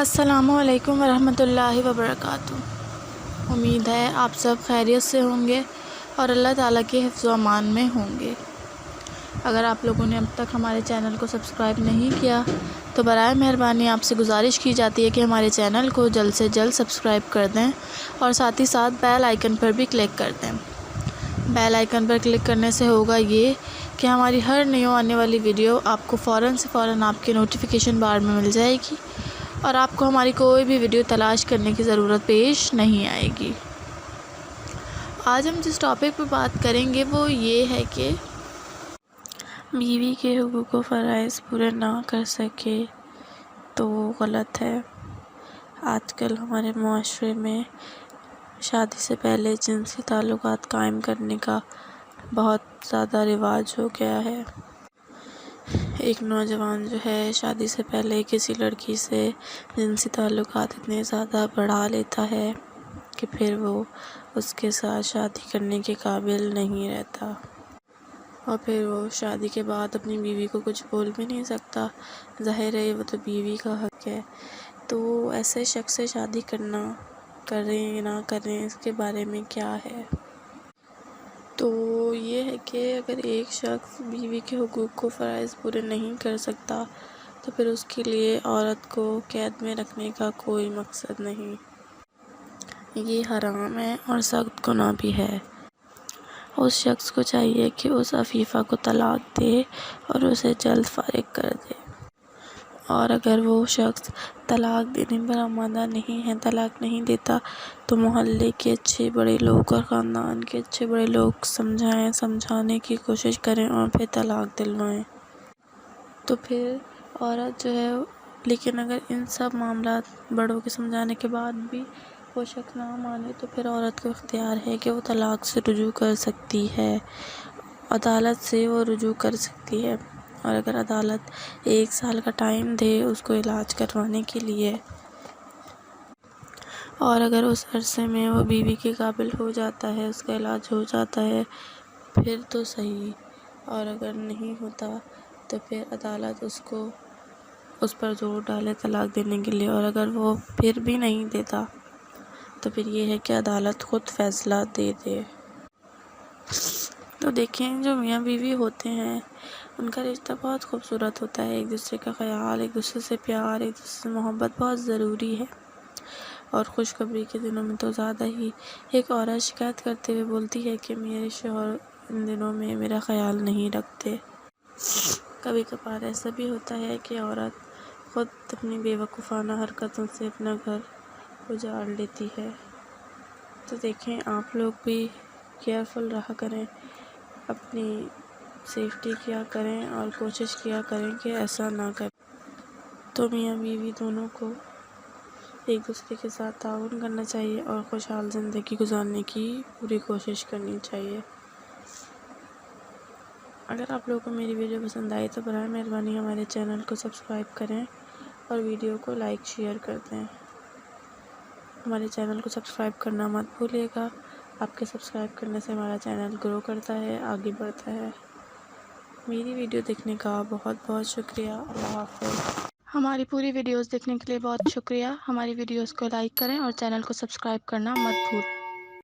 السلام علیکم ورحمۃ اللہ وبرکاتہ۔ امید ہے آپ سب خیریت سے ہوں گے اور اللہ تعالیٰ کے حفظ و امان میں ہوں گے۔ اگر آپ لوگوں نے اب تک ہمارے چینل کو سبسکرائب نہیں کیا تو برائے مہربانی آپ سے گزارش کی جاتی ہے کہ ہمارے چینل کو جلد سے جلد سبسکرائب کر دیں اور ساتھ ہی ساتھ بیل آئیکن پر بھی کلک کر دیں۔ بیل آئیکن پر کلک کرنے سے ہوگا یہ کہ ہماری ہر نیو آنے والی ویڈیو آپ کو فوراً آپ کے نوٹیفیکیشن بار میں مل جائے گی اور آپ کو ہماری کوئی بھی ویڈیو تلاش کرنے کی ضرورت پیش نہیں آئے گی۔ آج ہم جس ٹاپک پہ بات کریں گے وہ یہ ہے کہ بیوی کے حقوق و فرائض پورے نہ کر سکے تو وہ غلط ہے۔ آج کل ہمارے معاشرے میں شادی سے پہلے جنسی تعلقات قائم کرنے کا بہت زیادہ رواج ہو گیا ہے۔ ایک نوجوان جو ہے شادی سے پہلے کسی لڑکی سے جنسی تعلقات اتنے زیادہ بڑھا لیتا ہے کہ پھر وہ اس کے ساتھ شادی کرنے کے قابل نہیں رہتا، اور پھر وہ شادی کے بعد اپنی بیوی کو کچھ بول بھی نہیں سکتا۔ ظاہر ہے وہ تو بیوی کا حق ہے، تو ایسے شخص سے شادی کریں یا نہ کریں اس کے بارے میں کیا ہے؟ تو یہ ہے کہ اگر ایک شخص بیوی کے حقوق و فرائض پورے نہیں کر سکتا تو پھر اس کے لیے عورت کو قید میں رکھنے کا کوئی مقصد نہیں۔ یہ حرام ہے اور سخت گناہ بھی ہے۔ اس شخص کو چاہیے کہ اس عفیفہ کو طلاق دے اور اسے جلد فارغ کر دے، اور اگر وہ شخص طلاق دینے پر آمادہ نہیں ہے، طلاق نہیں دیتا، تو محلے کے اچھے بڑے لوگ اور خاندان کے اچھے بڑے لوگ سمجھانے کی کوشش کریں اور پھر طلاق دلوائیں۔ تو پھر عورت جو ہے، لیکن اگر ان سب معاملات بڑوں کے سمجھانے کے بعد بھی وہ شخص نہ مانے تو پھر عورت کو اختیار ہے کہ وہ طلاق سے رجوع کر سکتی ہے، عدالت سے وہ رجوع کر سکتی ہے، اور اگر عدالت 1 سال کا ٹائم دے اس کو علاج کروانے کے لیے، اور اگر اس عرصے میں وہ بیوی کے قابل ہو جاتا ہے، اس کا علاج ہو جاتا ہے، پھر تو صحیح، اور اگر نہیں ہوتا تو پھر عدالت اس پر زور ڈالے طلاق دینے کے لیے، اور اگر وہ پھر بھی نہیں دیتا تو پھر یہ ہے کہ عدالت خود فیصلہ دے دے۔ تو دیکھیں، جو میاں بیوی ہوتے ہیں ان کا رشتہ بہت خوبصورت ہوتا ہے۔ ایک دوسرے کا خیال، ایک دوسرے سے پیار، ایک دوسرے سے محبت بہت ضروری ہے، اور خوشخبری کے دنوں میں تو زیادہ ہی۔ ایک عورت شکایت کرتے ہوئے بولتی ہے کہ میرے شوہر ان دنوں میں میرا خیال نہیں رکھتے۔ کبھی کبھار ایسا بھی ہوتا ہے کہ عورت خود اپنی بے وقوفانہ حرکتوں سے اپنا گھر اجاڑ لیتی ہے۔ تو دیکھیں، آپ لوگ بھی کیئرفل رہا کریں، اپنی سیفٹی کیا کریں اور کوشش کیا کریں کہ ایسا نہ کریں۔ تو میاں بیوی دونوں کو ایک دوسرے کے ساتھ تعاون کرنا چاہیے اور خوشحال زندگی گزارنے کی پوری کوشش کرنی چاہیے۔ اگر آپ لوگوں کو میری ویڈیو پسند آئی تو برائے مہربانی ہمارے چینل کو سبسکرائب کریں اور ویڈیو کو لائک شیئر کر دیں۔ ہمارے چینل کو سبسکرائب کرنا مت بھولیے گا۔ آپ کے سبسکرائب کرنے سے ہمارا چینل گرو کرتا ہے، آگے بڑھتا ہے۔ میری ویڈیو دیکھنے کا بہت بہت شکریہ۔ اللہ حافظ۔ ہماری پوری ویڈیوز دیکھنے کے لیے بہت شکریہ۔ ہماری ویڈیوز کو لائک کریں اور چینل کو سبسکرائب کرنا مت بھولیں۔